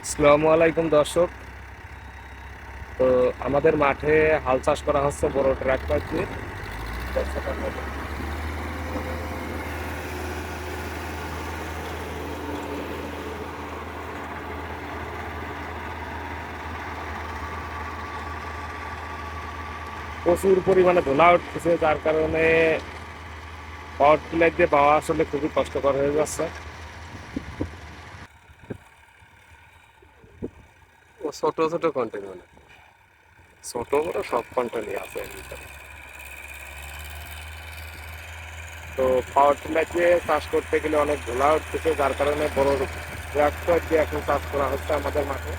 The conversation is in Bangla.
আসসালামু আলাইকুম দর্শক। তো আমাদের মাঠে হাল চাষ করা হচ্ছে বড় ট্রাক্টর দিয়ে। প্রচুর পরিমাণে ধুলা উঠতেছে, যার কারণে পাওয়ার টিলার দিয়ে পাওয়া আসলে খুবই কষ্টকর হয়ে যাচ্ছে। ও ছোট ছোট কন্টেন্ট মানে ছোট বড় সব কন্টেন্টই আছে এর ভিতরে। তো পাওয়ার টিলার দিয়ে চাষ করতে গেলে অনেক ধুলা উঠতেছে, যার কারণে বড় ট্রাক্টর দিয়ে এখন চাষ করা হচ্ছে আমাদের মাঠে।